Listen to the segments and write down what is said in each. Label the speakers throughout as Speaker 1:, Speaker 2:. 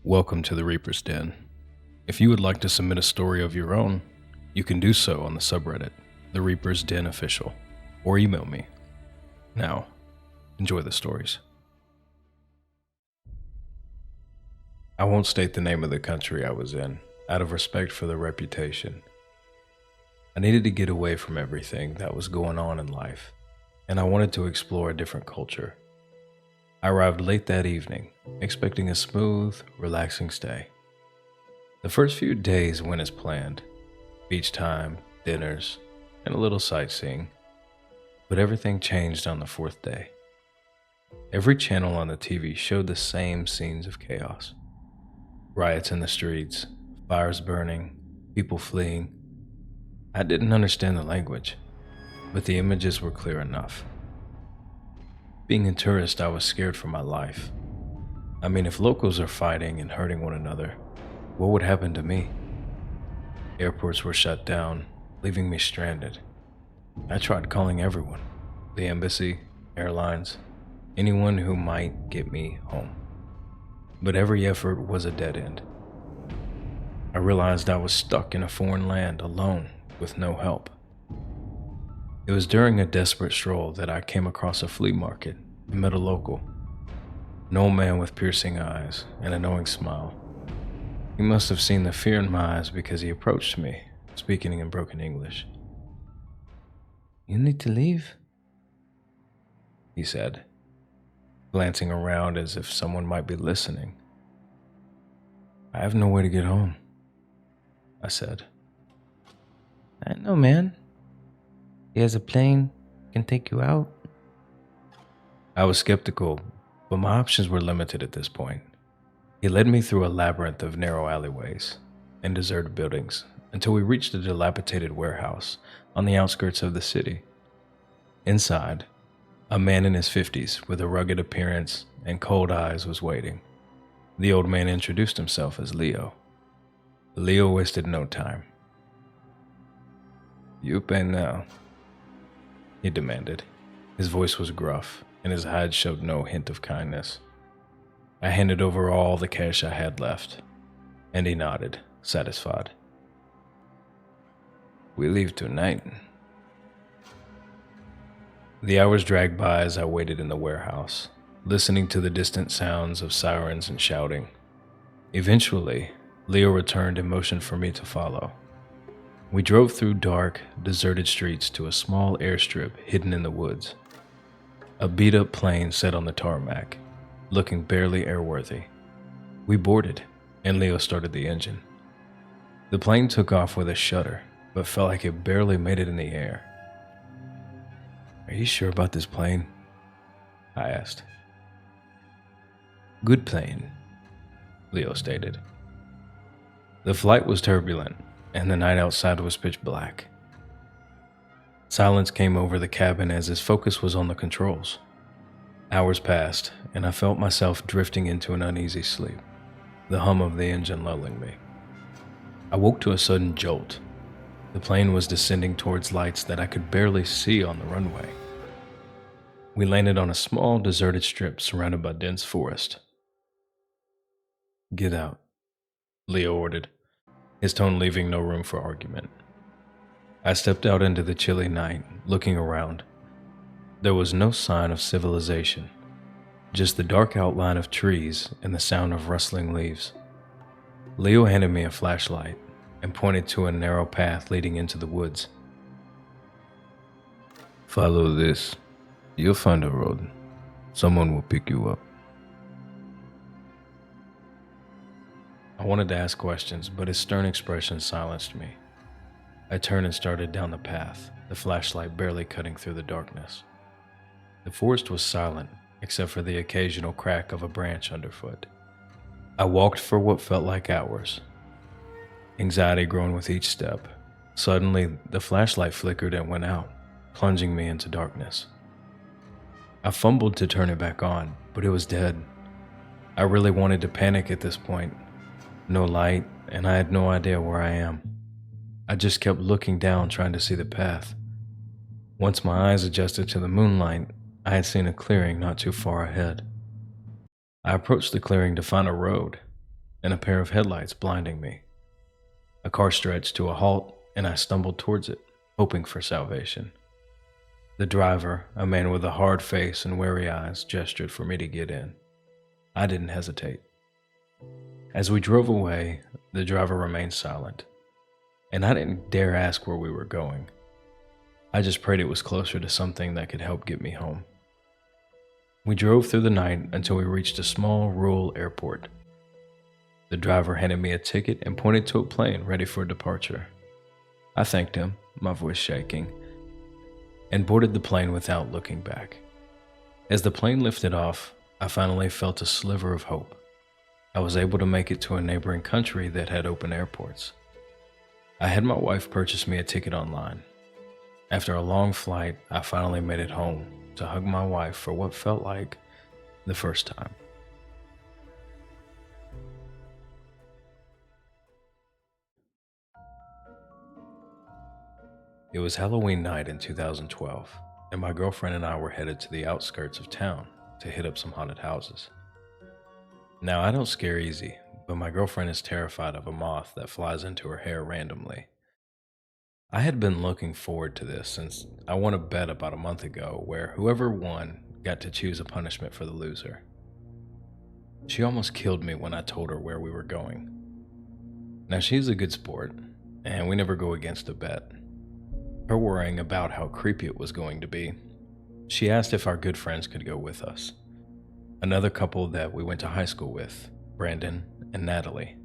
Speaker 1: Welcome to the Reaper's Den. If you would like to submit a story of your own, you can do so on the subreddit, TheReapersDenOfficial, or email me. Now, enjoy the stories. I won't state the name of the country I was in, out of respect for the reputation. I needed to get away from everything that was going on in life, and I wanted to explore a different culture. I arrived late that evening, expecting a smooth, relaxing stay. The first few days went as planned: beach time, dinners, and a little sightseeing. But everything changed on the fourth day. Every channel on the TV showed the same scenes of chaos. Riots in the streets, fires burning, people fleeing. I didn't understand the language, but the images were clear enough. Being a tourist, I was scared for my life. I mean, if locals are fighting and hurting one another, what would happen to me? Airports were shut down, leaving me stranded. I tried calling everyone, the embassy, airlines, anyone who might get me home. But every effort was a dead end. I realized I was stuck in a foreign land alone with no help. It was during a desperate stroll that I came across a flea market and met a local, an old man with piercing eyes and a knowing smile. He must have seen the fear in my eyes because he approached me, speaking in broken English. "You need to leave?" he said, glancing around as if someone might be listening. "I have no way to get home," I said.
Speaker 2: "I know, man. He has a plane, can take you out."
Speaker 1: I was skeptical, but my options were limited at this point. He led me through a labyrinth of narrow alleyways and deserted buildings until we reached a dilapidated warehouse on the outskirts of the city. Inside, a man in his 50s with a rugged appearance and cold eyes was waiting. The old man introduced himself as Leo. Leo wasted no time. "You pay now," he demanded. His voice was gruff, and his hide showed no hint of kindness. I handed over all the cash I had left, and he nodded, satisfied. "We leave tonight." The hours dragged by as I waited in the warehouse, listening to the distant sounds of sirens and shouting. Eventually, Leo returned and motioned for me to follow. We drove through dark, deserted streets to a small airstrip hidden in the woods. A beat-up plane sat on the tarmac, looking barely airworthy. We boarded, and Leo started the engine. The plane took off with a shudder, but felt like it barely made it in the air. "Are you sure about this plane?" I asked. "Good plane," Leo stated. The flight was turbulent, and the night outside was pitch black. Silence came over the cabin as his focus was on the controls. Hours passed, and I felt myself drifting into an uneasy sleep, the hum of the engine lulling me. I woke to a sudden jolt. The plane was descending towards lights that I could barely see on the runway. We landed on a small, deserted strip surrounded by dense forest. "Get out," Leo ordered, his tone leaving no room for argument. I stepped out into the chilly night, looking around. There was no sign of civilization, just the dark outline of trees and the sound of rustling leaves. Leo handed me a flashlight and pointed to a narrow path leading into the woods. "Follow this. You'll find a road. Someone will pick you up." I wanted to ask questions, but his stern expression silenced me. I turned and started down the path, the flashlight barely cutting through the darkness. The forest was silent, except for the occasional crack of a branch underfoot. I walked for what felt like hours, anxiety growing with each step. Suddenly, the flashlight flickered and went out, plunging me into darkness. I fumbled to turn it back on, but it was dead. I really wanted to panic at this point. No light, and I had no idea where I am. I just kept looking down, trying to see the path. Once my eyes adjusted to the moonlight, I had seen a clearing not too far ahead. I approached the clearing to find a road, and a pair of headlights blinding me. A car stretched to a halt, and I stumbled towards it, hoping for salvation. The driver, a man with a hard face and wary eyes, gestured for me to get in. I didn't hesitate. As we drove away, the driver remained silent, and I didn't dare ask where we were going. I just prayed it was closer to something that could help get me home. We drove through the night until we reached a small rural airport. The driver handed me a ticket and pointed to a plane ready for departure. I thanked him, my voice shaking, and boarded the plane without looking back. As the plane lifted off, I finally felt a sliver of hope. I was able to make it to a neighboring country that had open airports. I had my wife purchase me a ticket online. After a long flight, I finally made it home to hug my wife for what felt like the first time. It was Halloween night in 2012, and my girlfriend and I were headed to the outskirts of town to hit up some haunted houses. Now, I don't scare easy, but my girlfriend is terrified of a moth that flies into her hair randomly. I had been looking forward to this since I won a bet about a month ago where whoever won got to choose a punishment for the loser. She almost killed me when I told her where we were going. Now, she's a good sport, and we never go against a bet. Her worrying about how creepy it was going to be, she asked if our good friends could go with us. Another couple that we went to high school with, Brandon and Natalie.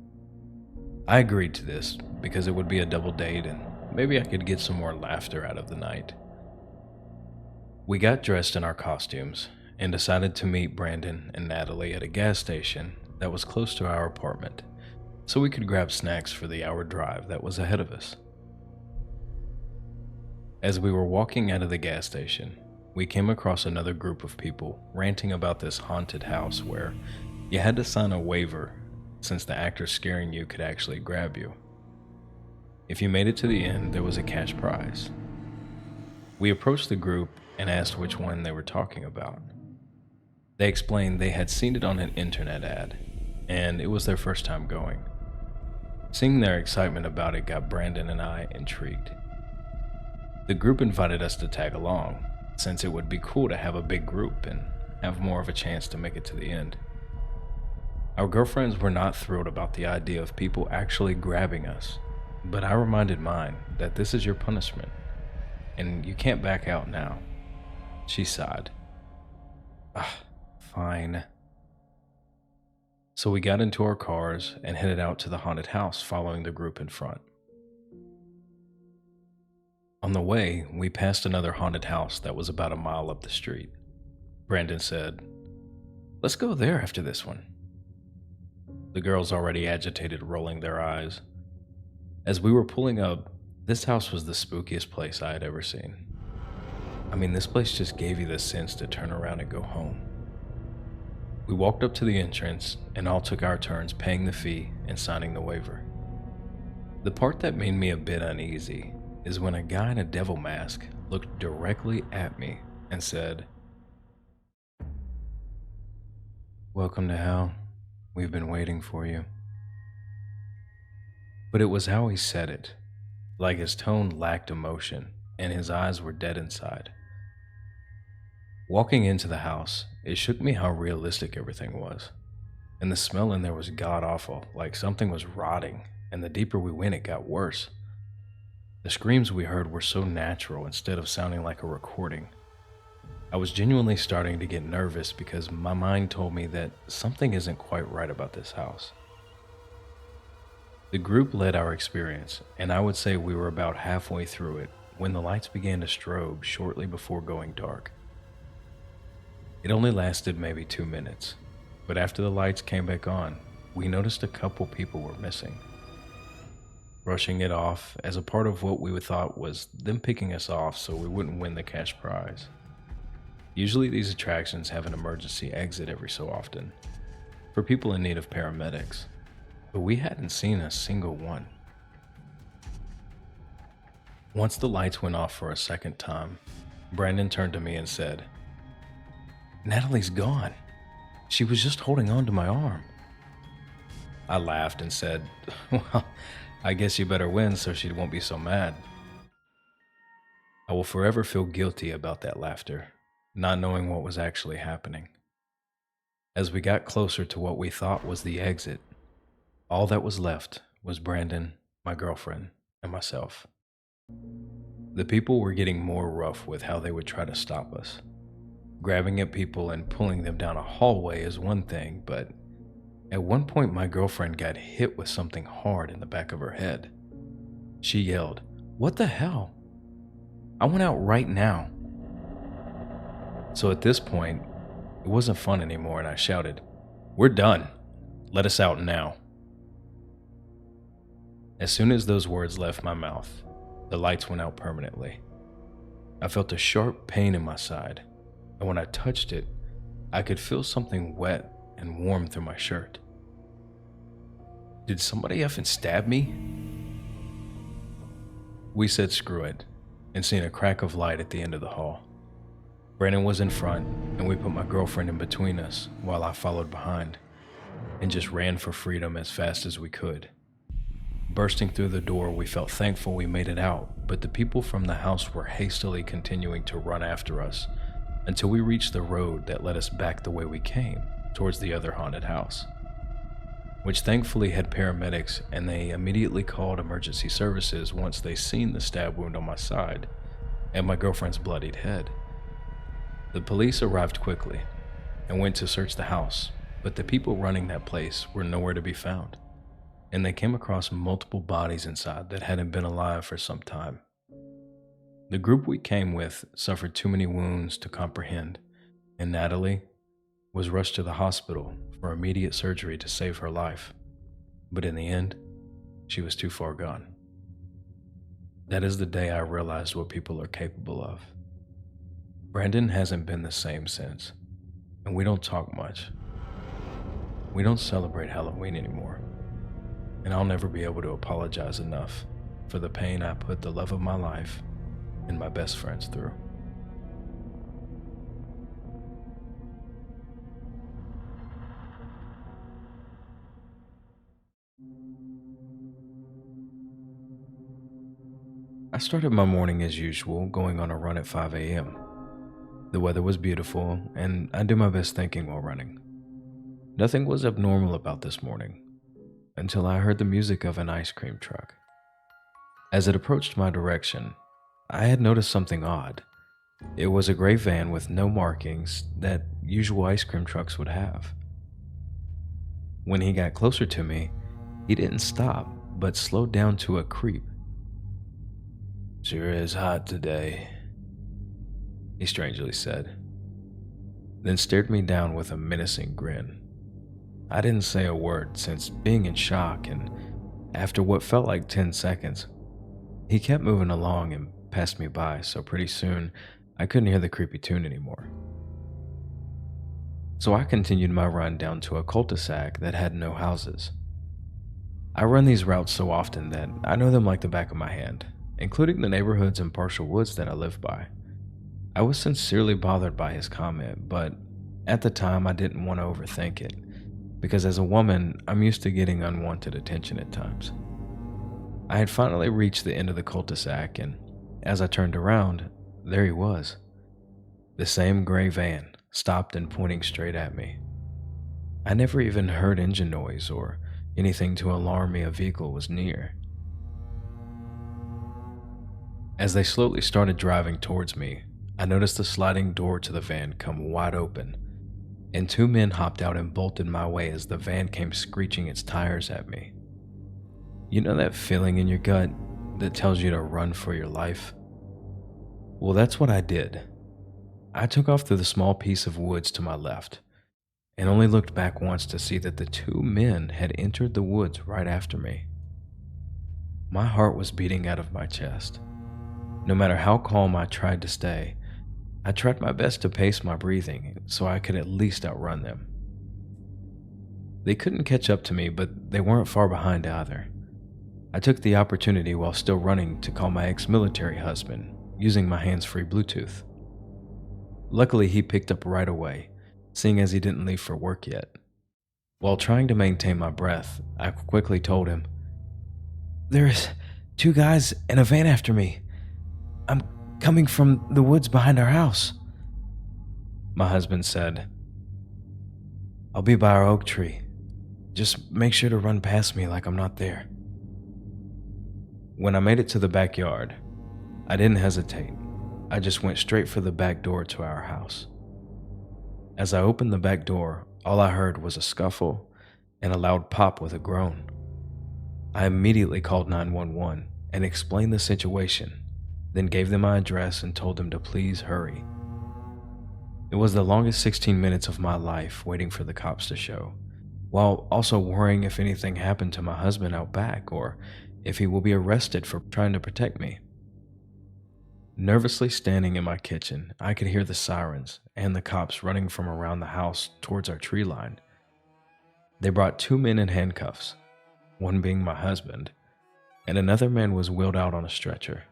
Speaker 1: I agreed to this because it would be a double date and maybe I could get some more laughter out of the night. We got dressed in our costumes and decided to meet Brandon and Natalie at a gas station that was close to our apartment, so we could grab snacks for the hour drive that was ahead of us. As we were walking out of the gas station, we came across another group of people ranting about this haunted house where you had to sign a waiver since the actor scaring you could actually grab you. If you made it to the end, there was a cash prize. We approached the group and asked which one they were talking about. They explained they had seen it on an internet ad, and it was their first time going. Seeing their excitement about it got Brandon and I intrigued. The group invited us to tag along, since it would be cool to have a big group and have more of a chance to make it to the end. Our girlfriends were not thrilled about the idea of people actually grabbing us, but I reminded mine that this is your punishment, and you can't back out now. She sighed. Fine. So we got into our cars and headed out to the haunted house following the group in front. On the way, we passed another haunted house that was about a mile up the street. Brandon said, "Let's go there after this one." The girls already agitated, rolling their eyes. As we were pulling up, this house was the spookiest place I had ever seen. I mean, this place just gave you the sense to turn around and go home. We walked up to the entrance and all took our turns paying the fee and signing the waiver. The part that made me a bit uneasy is when a guy in a devil mask looked directly at me and said, "Welcome to hell. We've been waiting for you." But it was how he said it, like his tone lacked emotion and his eyes were dead inside. Walking into the house, it shook me how realistic everything was. And the smell in there was god-awful, like something was rotting, and the deeper we went, it got worse. The screams we heard were so natural instead of sounding like a recording. I was genuinely starting to get nervous because my mind told me that something isn't quite right about this house. The group led our experience, and I would say we were about halfway through it when the lights began to strobe shortly before going dark. It only lasted maybe 2 minutes, but after the lights came back on, we noticed a couple people were missing. Brushing it off as a part of what we would thought was them picking us off so we wouldn't win the cash prize. Usually these attractions have an emergency exit every so often, for people in need of paramedics, but we hadn't seen a single one. Once the lights went off for a second time, Brandon turned to me and said, "Natalie's gone. She was just holding on to my arm." I laughed and said, "Well, I guess you better win so she won't be so mad." I will forever feel guilty about that laughter, not knowing what was actually happening. As we got closer to what we thought was the exit, all that was left was Brandon, my girlfriend, and myself. The people were getting more rough with how they would try to stop us. Grabbing at people and pulling them down a hallway is one thing, but at one point my girlfriend got hit with something hard in the back of her head. She yelled, "What the hell? I want out right now." So at this point, it wasn't fun anymore, and I shouted, "We're done. Let us out now." As soon as those words left my mouth, the lights went out permanently. I felt a sharp pain in my side, and when I touched it, I could feel something wet and warm through my shirt. Did somebody effing stab me? We said screw it, and seen a crack of light at the end of the hall. Brandon was in front, and we put my girlfriend in between us while I followed behind, and just ran for freedom as fast as we could. Bursting through the door, we felt thankful we made it out, but the people from the house were hastily continuing to run after us until we reached the road that led us back the way we came, towards the other haunted house, which thankfully had paramedics, and they immediately called emergency services once they seen the stab wound on my side and my girlfriend's bloodied head. The police arrived quickly and went to search the house, but the people running that place were nowhere to be found, and they came across multiple bodies inside that hadn't been alive for some time. The group we came with suffered too many wounds to comprehend, and Natalie was rushed to the hospital for immediate surgery to save her life, but in the end, she was too far gone. That is the day I realized what people are capable of. Brandon hasn't been the same since, and we don't talk much. We don't celebrate Halloween anymore, and I'll never be able to apologize enough for the pain I put the love of my life and my best friends through. I started my morning as usual, going on a run at 5 a.m. The weather was beautiful, and I do my best thinking while running. Nothing was abnormal about this morning until I heard the music of an ice cream truck. As it approached my direction, I had noticed something odd. It was a gray van with no markings that usual ice cream trucks would have. When he got closer to me, he didn't stop, but slowed down to a creep. "Sure is hot today," he strangely said, then stared me down with a menacing grin. I didn't say a word since being in shock, and after what felt like 10 seconds, he kept moving along and passed me by, so pretty soon I couldn't hear the creepy tune anymore. So I continued my run down to a cul-de-sac that had no houses. I run these routes so often that I know them like the back of my hand, including the neighborhoods and partial woods that I live by. I was sincerely bothered by his comment, but at the time I didn't want to overthink it, because as a woman, I'm used to getting unwanted attention at times. I had finally reached the end of the cul-de-sac, and as I turned around, there he was. The same gray van, stopped and pointing straight at me. I never even heard engine noise or anything to alarm me a vehicle was near. As they slowly started driving towards me, I noticed the sliding door to the van come wide open, and two men hopped out and bolted my way as the van came screeching its tires at me. You know that feeling in your gut that tells you to run for your life? Well, that's what I did. I took off through the small piece of woods to my left, and only looked back once to see that the two men had entered the woods right after me. My heart was beating out of my chest. No matter how calm I tried to stay, I tried my best to pace my breathing so I could at least outrun them. They couldn't catch up to me, but they weren't far behind either. I took the opportunity while still running to call my ex-military husband, using my hands-free Bluetooth. Luckily, he picked up right away, seeing as he didn't leave for work yet. While trying to maintain my breath, I quickly told him,
Speaker 2: There's 2 guys in a van after me. I'm coming from the woods behind our house.
Speaker 1: My husband said,
Speaker 2: I'll be by our oak tree. Just make sure to run past me like I'm not there.
Speaker 1: When I made it to the backyard, I didn't hesitate. I just went straight for the back door to our house. As I opened the back door, all I heard was a scuffle and a loud pop with a groan. I immediately called 911 and explained the situation, then gave them my address and told them to please hurry. It was the longest 16 minutes of my life waiting for the cops to show, while also worrying if anything happened to my husband out back or if he will be arrested for trying to protect me. Nervously standing in my kitchen, I could hear the sirens and the cops running from around the house towards our tree line. They brought 2 men in handcuffs, one being my husband, and another man was wheeled out on a stretcher.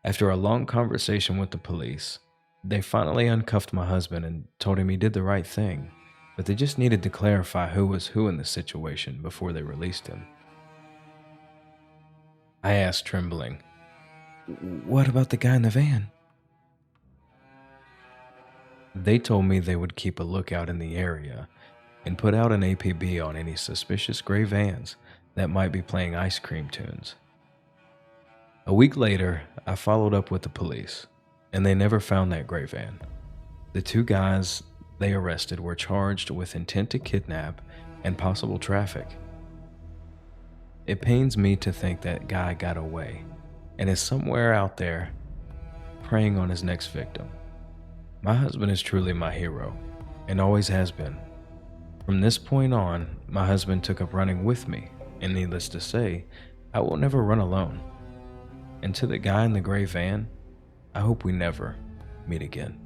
Speaker 1: After a long conversation with the police, they finally uncuffed my husband and told him he did the right thing, but they just needed to clarify who was who in the situation before they released him. I asked, trembling,
Speaker 2: What about the guy in the van?
Speaker 1: They told me they would keep a lookout in the area and put out an APB on any suspicious gray vans that might be playing ice cream tunes. A week later, I followed up with the police, and they never found that gray van. The 2 guys they arrested were charged with intent to kidnap and possible traffic. It pains me to think that guy got away and is somewhere out there preying on his next victim. My husband is truly my hero and always has been. From this point on, my husband took up running with me, and needless to say, I will never run alone. And to the guy in the gray van, I hope we never meet again.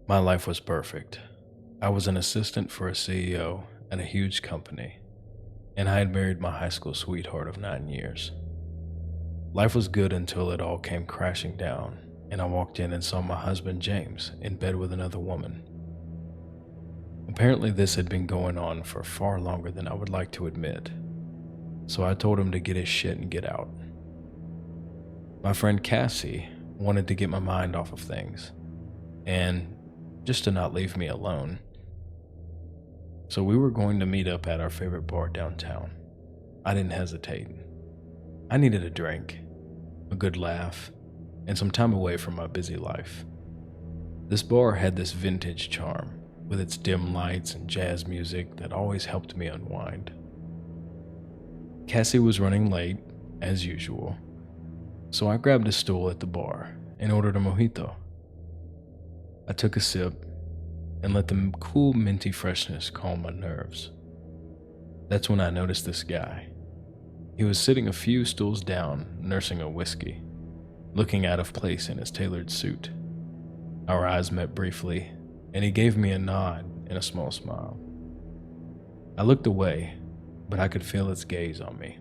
Speaker 1: My life was perfect. I was an assistant for a CEO at a huge company, and I had married my high school sweetheart of 9 years. Life was good until it all came crashing down, and I walked in and saw my husband James in bed with another woman. Apparently this had been going on for far longer than I would like to admit, so I told him to get his shit and get out. My friend Cassie wanted to get my mind off of things, and just to not leave me alone. So we were going to meet up at our favorite bar downtown. I didn't hesitate. I needed a drink, a good laugh, and some time away from my busy life. This bar had this vintage charm, with its dim lights and jazz music that always helped me unwind. Cassie was running late, as usual, so I grabbed a stool at the bar and ordered a mojito. I took a sip and let the cool minty freshness calm my nerves. That's when I noticed this guy. He was sitting a few stools down, nursing a whiskey, looking out of place in his tailored suit. Our eyes met briefly, and he gave me a nod and a small smile. I looked away, but I could feel its gaze on me.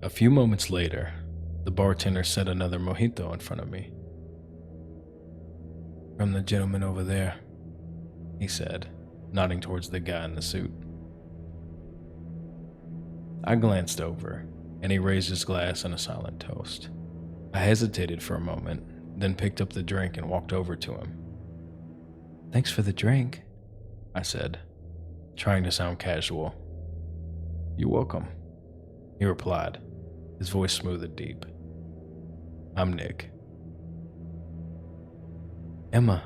Speaker 1: A few moments later, the bartender set another mojito in front of me. "From the gentleman over there," he said, nodding towards the guy in the suit. I glanced over, and he raised his glass in a silent toast. I hesitated for a moment, then picked up the drink and walked over to him.
Speaker 2: "Thanks for the drink,"
Speaker 1: I said, trying to sound casual. "You're welcome," he replied, his voice smooth and deep. "I'm Nick."
Speaker 2: "Emma,"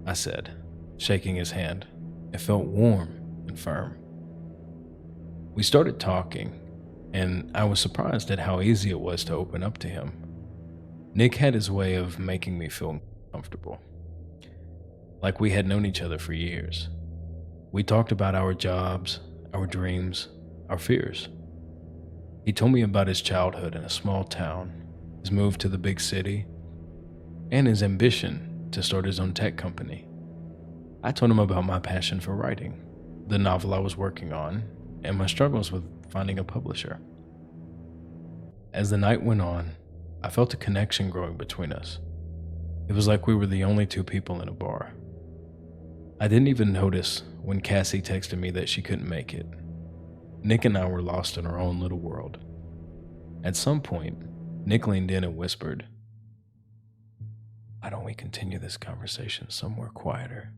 Speaker 1: I said, shaking his hand. It felt warm and firm. We started talking, and I was surprised at how easy it was to open up to him. Nick had his way of making me feel comfortable, like we had known each other for years. We talked about our jobs, our dreams, our fears. He told me about his childhood in a small town, his move to the big city, and his ambition to start his own tech company. I told him about my passion for writing, the novel I was working on, and my struggles with finding a publisher. As the night went on, I felt a connection growing between us. It was like we were the only two people in a bar. I didn't even notice when Cassie texted me that she couldn't make it. Nick and I were lost in our own little world. At some point, Nick leaned in and whispered, "Why don't we continue this conversation somewhere quieter?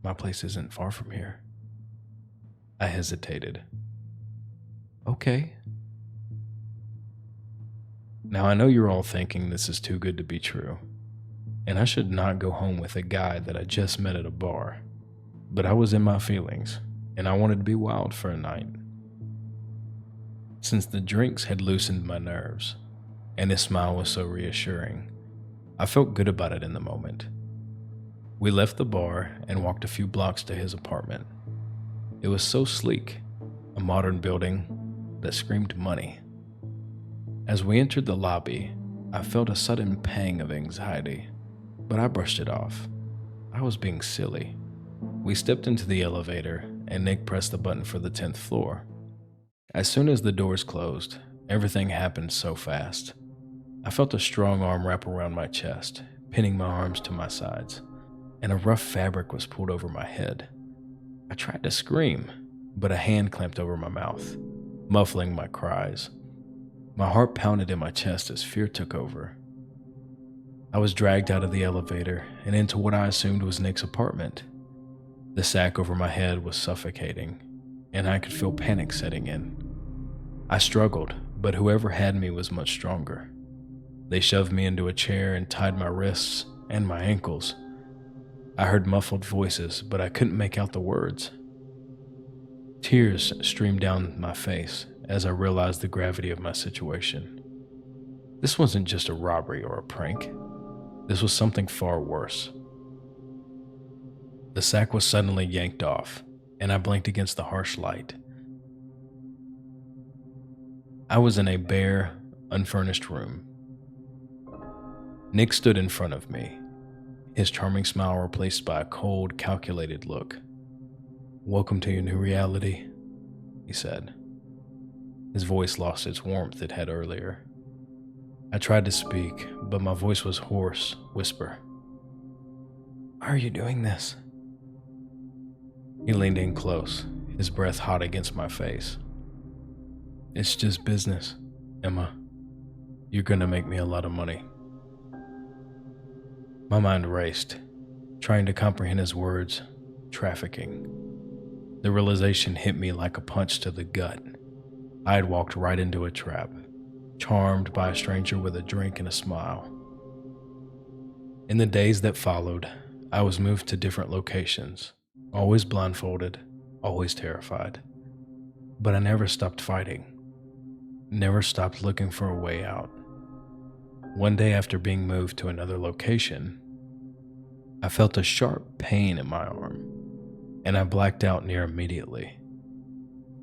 Speaker 1: My place isn't far from here." I hesitated. "Okay." Now I know you're all thinking this is too good to be true, and I should not go home with a guy that I just met at a bar. But I was in my feelings, and I wanted to be wild for a night. Since the drinks had loosened my nerves, and his smile was so reassuring, I felt good about it in the moment. We left the bar and walked a few blocks to his apartment. It was so sleek, a modern building that screamed money. As we entered the lobby, I felt a sudden pang of anxiety, but I brushed it off. I was being silly. We stepped into the elevator, and Nick pressed the button for the 10th floor. As soon as the doors closed, everything happened so fast. I felt a strong arm wrap around my chest, pinning my arms to my sides, and a rough fabric was pulled over my head. I tried to scream, but a hand clamped over my mouth, muffling my cries. My heart pounded in my chest as fear took over. I was dragged out of the elevator and into what I assumed was Nick's apartment. The sack over my head was suffocating, and I could feel panic setting in. I struggled, but whoever had me was much stronger. They shoved me into a chair and tied my wrists and my ankles. I heard muffled voices, but I couldn't make out the words. Tears streamed down my face as I realized the gravity of my situation. This wasn't just a robbery or a prank. This was something far worse. The sack was suddenly yanked off, and I blinked against the harsh light. I was in a bare, unfurnished room. Nick stood in front of me, his charming smile replaced by a cold, calculated look. "Welcome to your new reality," he said. His voice lost its warmth it had earlier. I tried to speak, but my voice was hoarse, whisper. "Why are you doing this?" He leaned in close, his breath hot against my face. "It's just business, Emma. You're gonna make me a lot of money." My mind raced, trying to comprehend his words. Trafficking. The realization hit me like a punch to the gut. I had walked right into a trap, charmed by a stranger with a drink and a smile. In the days that followed, I was moved to different locations, always blindfolded, always terrified. But I never stopped fighting, never stopped looking for a way out. One day after being moved to another location, I felt a sharp pain in my arm, and I blacked out near immediately.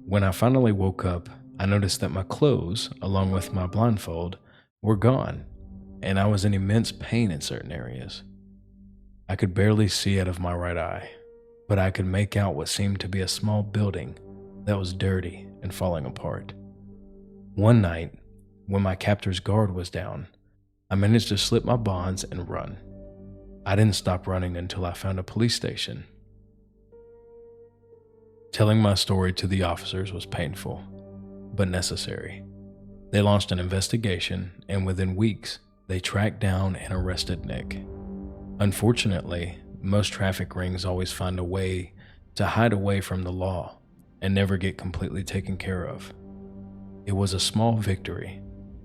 Speaker 1: When I finally woke up, I noticed that my clothes, along with my blindfold, were gone, and I was in immense pain in certain areas. I could barely see out of my right eye, but I could make out what seemed to be a small building that was dirty and falling apart. One night, when my captor's guard was down, I managed to slip my bonds and run. I didn't stop running until I found a police station. Telling my story to the officers was painful, but necessary. They launched an investigation, and within weeks, they tracked down and arrested Nick. Unfortunately, most traffic rings always find a way to hide away from the law and never get completely taken care of. It was a small victory,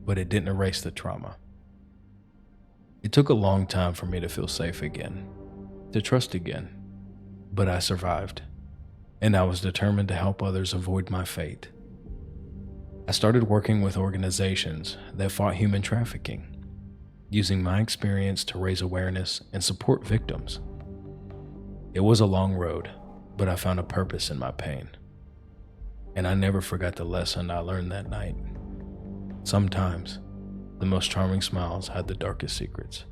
Speaker 1: but it didn't erase the trauma. It took a long time for me to feel safe again, to trust again, but I survived, and I was determined to help others avoid my fate. I started working with organizations that fought human trafficking, using my experience to raise awareness and support victims. It was a long road, but I found a purpose in my pain. And I never forgot the lesson I learned that night. Sometimes, the most charming smiles hide the darkest secrets.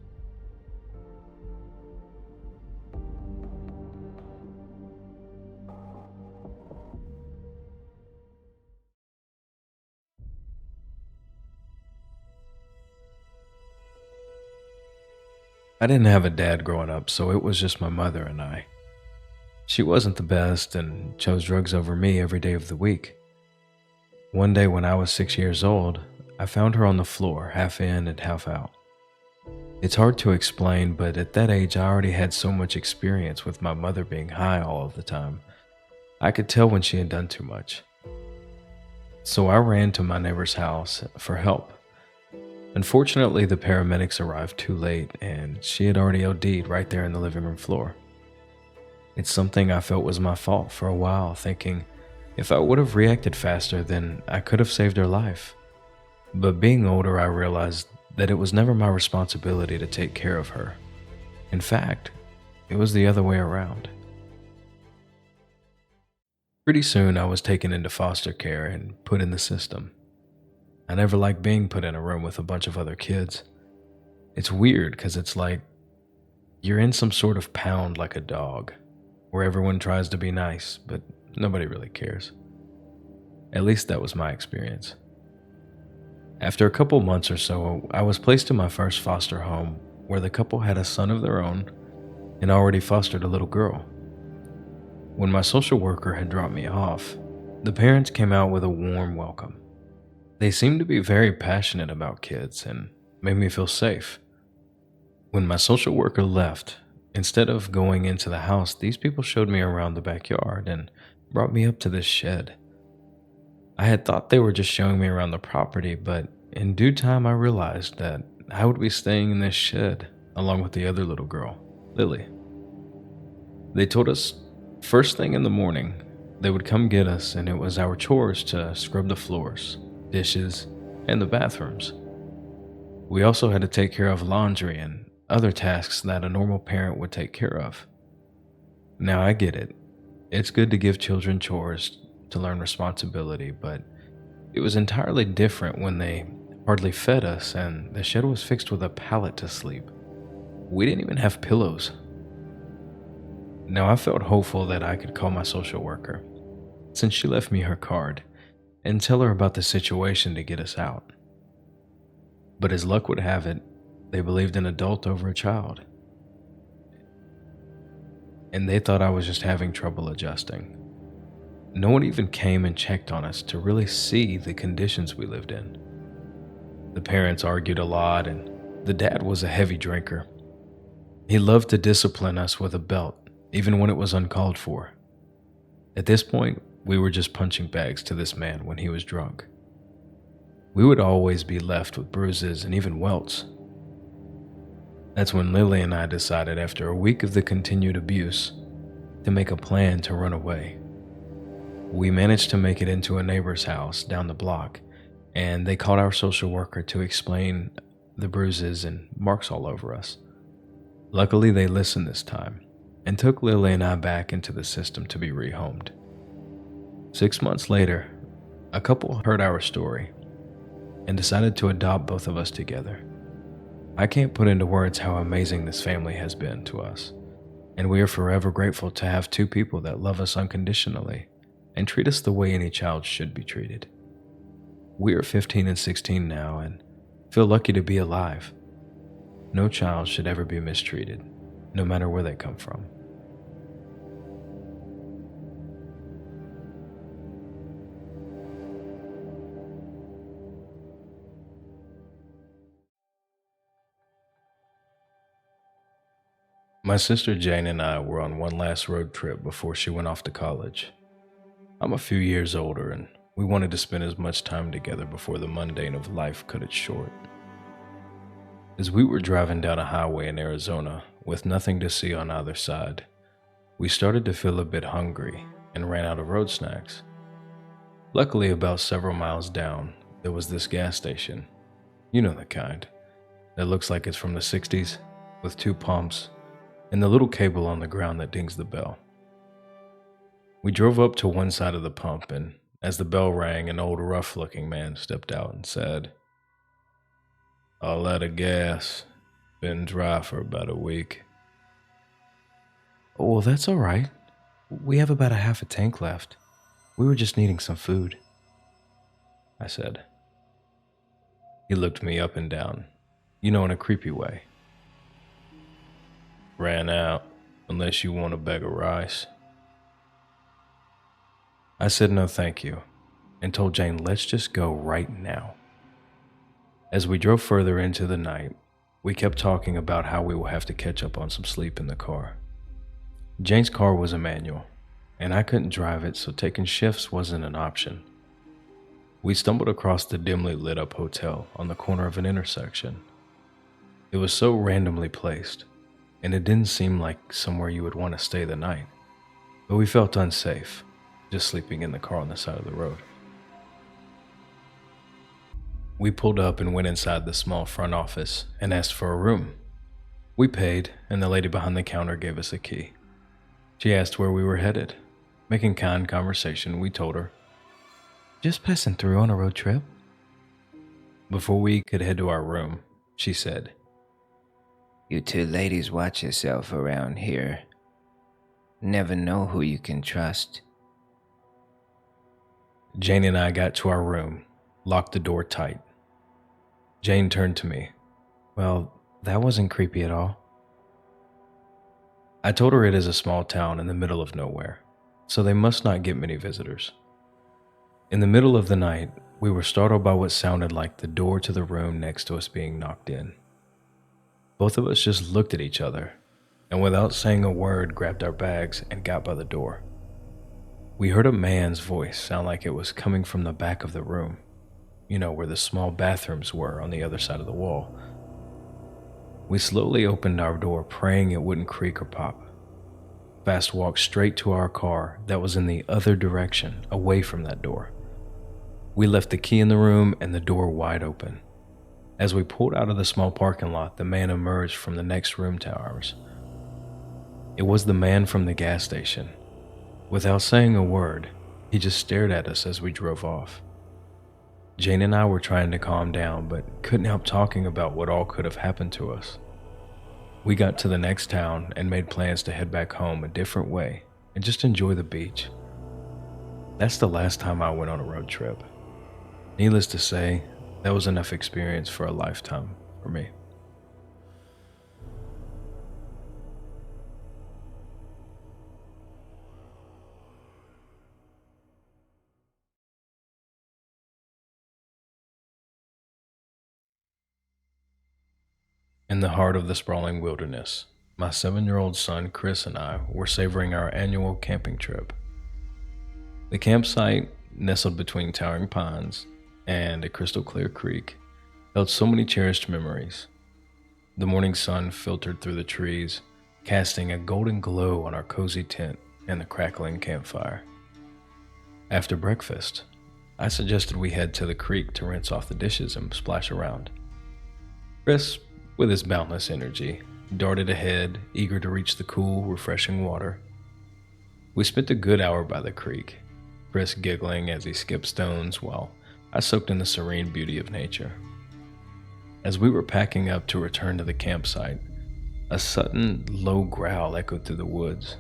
Speaker 1: I didn't have a dad growing up, so it was just my mother and I. She wasn't the best and chose drugs over me every day of the week. One day when I was 6 years old, I found her on the floor, half in and half out. It's hard to explain, but at that age I already had so much experience with my mother being high all of the time. I could tell when she had done too much. So I ran to my neighbor's house for help. Unfortunately, the paramedics arrived too late and she had already OD'd right there in the living room floor. It's something I felt was my fault for a while, thinking if I would have reacted faster, then I could have saved her life. But being older, I realized that it was never my responsibility to take care of her. In fact, it was the other way around. Pretty soon, I was taken into foster care and put in the system. I never liked being put in a room with a bunch of other kids. It's weird because it's like you're in some sort of pound like a dog, where everyone tries to be nice, but nobody really cares. At least that was my experience. After a couple months or so, I was placed in my first foster home where the couple had a son of their own and already fostered a little girl. When my social worker had dropped me off, the parents came out with a warm welcome. They seemed to be very passionate about kids and made me feel safe. When my social worker left, instead of going into the house, these people showed me around the backyard and brought me up to this shed. I had thought they were just showing me around the property, but in due time I realized that I would be staying in this shed along with the other little girl, Lily. They told us first thing in the morning they would come get us, and it was our chores to scrub the floors, dishes, and the bathrooms. We also had to take care of laundry and other tasks that a normal parent would take care of. Now I get it. It's good to give children chores to learn responsibility, but it was entirely different when they hardly fed us and the shed was fixed with a pallet to sleep. We didn't even have pillows. Now I felt hopeful that I could call my social worker, since she left me her card, and tell her about the situation to get us out. But as luck would have it, they believed an adult over a child. And they thought I was just having trouble adjusting. No one even came and checked on us to really see the conditions we lived in. The parents argued a lot, and the dad was a heavy drinker. He loved to discipline us with a belt, even when it was uncalled for. At this point, we were just punching bags to this man when he was drunk. We would always be left with bruises and even welts. That's when Lily and I decided, after a week of the continued abuse, to make a plan to run away. We managed to make it into a neighbor's house down the block, and they called our social worker to explain the bruises and marks all over us. Luckily, they listened this time and took Lily and I back into the system to be rehomed. 6 months later, a couple heard our story and decided to adopt both of us together. I can't put into words how amazing this family has been to us, and we are forever grateful to have two people that love us unconditionally and treat us the way any child should be treated. We are 15 and 16 now and feel lucky to be alive. No child should ever be mistreated, no matter where they come from. My sister Jane and I were on one last road trip before she went off to college. I'm a few years older, and we wanted to spend as much time together before the mundane of life cut it short. As we were driving down a highway in Arizona with nothing to see on either side, we started to feel a bit hungry and ran out of road snacks. Luckily, about several miles down, there was this gas station. You know the kind, that looks like it's from the 60s, with two pumps and the little cable on the ground that dings the bell. We drove up to one side of the pump, and as the bell rang, an old rough-looking man stepped out and said, "All out of gas. Been dry for about a week."
Speaker 2: Oh, well, that's all right. We have about a half a tank left. We were just needing some food,
Speaker 1: I said. He looked me up and down, in a creepy way. Ran out, unless you want a bag of rice. I said no thank you, and told Jane let's just go right now. As we drove further into the night, we kept talking about how we will have to catch up on some sleep in the car. Jane's car was a manual, and I couldn't drive it, so taking shifts wasn't an option. We stumbled across the dimly lit up hotel on the corner of an intersection. It was so randomly placed, and it didn't seem like somewhere you would want to stay the night, but we felt unsafe, just sleeping in the car on the side of the road. We pulled up and went inside the small front office and asked for a room. We paid, and the lady behind the counter gave us a key. She asked where we were headed. Making kind conversation, we told her,
Speaker 2: Just passing through on a road trip.
Speaker 1: before we could head to our room, she said,
Speaker 3: You two ladies watch yourself around here. Never know who you can trust.
Speaker 1: Jane and I got to our room, locked the door tight. Jane turned to me.
Speaker 2: Well, that wasn't creepy at all.
Speaker 1: I told her it is a small town in the middle of nowhere, so they must not get many visitors. In the middle of the night, we were startled by what sounded like the door to the room next to us being knocked in. Both of us just looked at each other, and without saying a word, grabbed our bags and got by the door. We heard a man's voice sound like it was coming from the back of the room, where the small bathrooms were on the other side of the wall. We slowly opened our door, praying it wouldn't creak or pop. Fast walked straight to our car that was in the other direction, away from that door. We left the key in the room and the door wide open. As we pulled out of the small parking lot, the man emerged from the next room to ours. It was the man from the gas station. Without saying a word, he just stared at us as we drove off. Jane and I were trying to calm down, but couldn't help talking about what all could have happened to us. We got to the next town and made plans to head back home a different way and just enjoy the beach. That's the last time I went on a road trip. Needless to say, that was enough experience for a lifetime for me. In the heart of the sprawling wilderness, my 7-year-old son Chris and I were savoring our annual camping trip. The campsite, nestled between towering pines and a crystal clear creek, held so many cherished memories. The morning sun filtered through the trees, casting a golden glow on our cozy tent and the crackling campfire. After breakfast, I suggested we head to the creek to rinse off the dishes and splash around. Chris, with his boundless energy, darted ahead, eager to reach the cool, refreshing water. We spent a good hour by the creek, Chris giggling as he skipped stones while I soaked in the serene beauty of nature. As we were packing up to return to the campsite, a sudden, low growl echoed through the woods.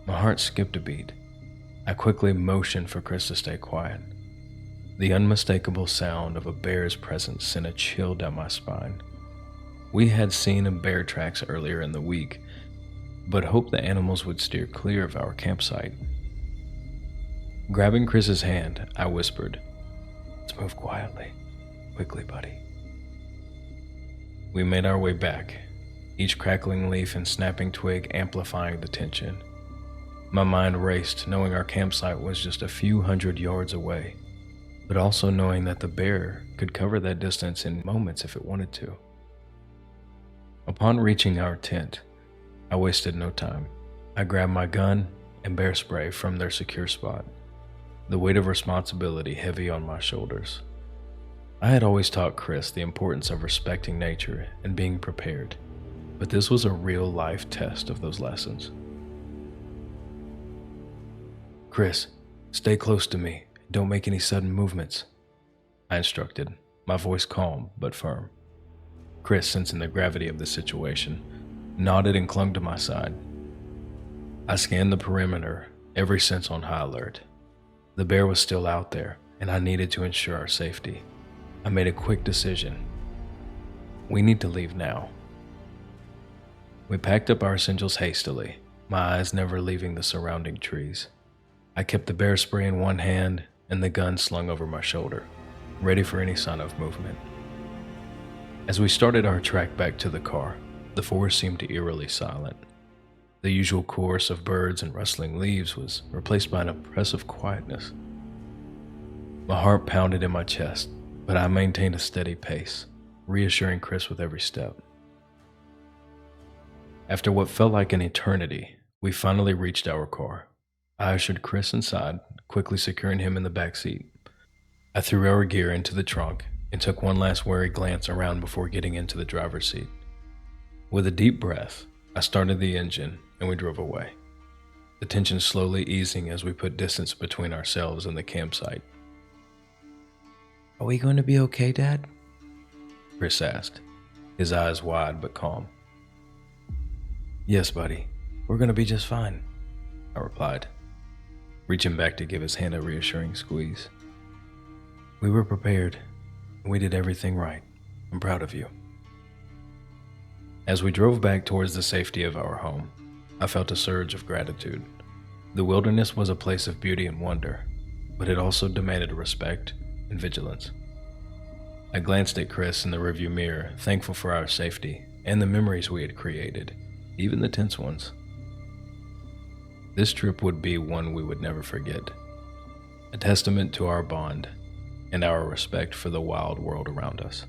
Speaker 1: My heart skipped a beat. I quickly motioned for Chris to stay quiet. The unmistakable sound of a bear's presence sent a chill down my spine. We had seen bear tracks earlier in the week, but hoped the animals would steer clear of our campsite. Grabbing Chris's hand, I whispered, "Let's move quickly, buddy." We made our way back, each crackling leaf and snapping twig amplifying the tension. My mind raced, knowing our campsite was just a few hundred yards away, but also knowing that the bear could cover that distance in moments if it wanted to. Upon reaching our tent, I wasted no time. I grabbed my gun and bear spray from their secure spot, the weight of responsibility heavy on my shoulders. I had always taught Chris the importance of respecting nature and being prepared, but this was a real-life test of those lessons. "Chris, stay close to me. Don't make any sudden movements," I instructed, my voice calm but firm. Chris, sensing the gravity of the situation, nodded and clung to my side. I scanned the perimeter, every sense on high alert. The bear was still out there, and I needed to ensure our safety. I made a quick decision. We need to leave now. We packed up our essentials hastily, my eyes never leaving the surrounding trees. I kept the bear spray in one hand and the gun slung over my shoulder, ready for any sign of movement. As we started our trek back to the car, the forest seemed eerily silent. The usual chorus of birds and rustling leaves was replaced by an oppressive quietness. My heart pounded in my chest, but I maintained a steady pace, reassuring Chris with every step. After what felt like an eternity, we finally reached our car. I ushered Chris inside, quickly securing him in the back seat. I threw our gear into the trunk and took one last wary glance around before getting into the driver's seat. With a deep breath, I started the engine and we drove away, the tension slowly easing as we put distance between ourselves and the campsite.
Speaker 2: Are we going to be okay, Dad?
Speaker 1: Chris asked, his eyes wide but calm.
Speaker 2: Yes, buddy. We're going to be just fine,
Speaker 1: I replied, reaching back to give his hand a reassuring squeeze.
Speaker 2: We were prepared, and we did everything right. I'm proud of you.
Speaker 1: As we drove back towards the safety of our home, I felt a surge of gratitude. The wilderness was a place of beauty and wonder, but it also demanded respect and vigilance. I glanced at Chris in the rearview mirror, thankful for our safety and the memories we had created, even the tense ones. This trip would be one we would never forget, a testament to our bond and our respect for the wild world around us.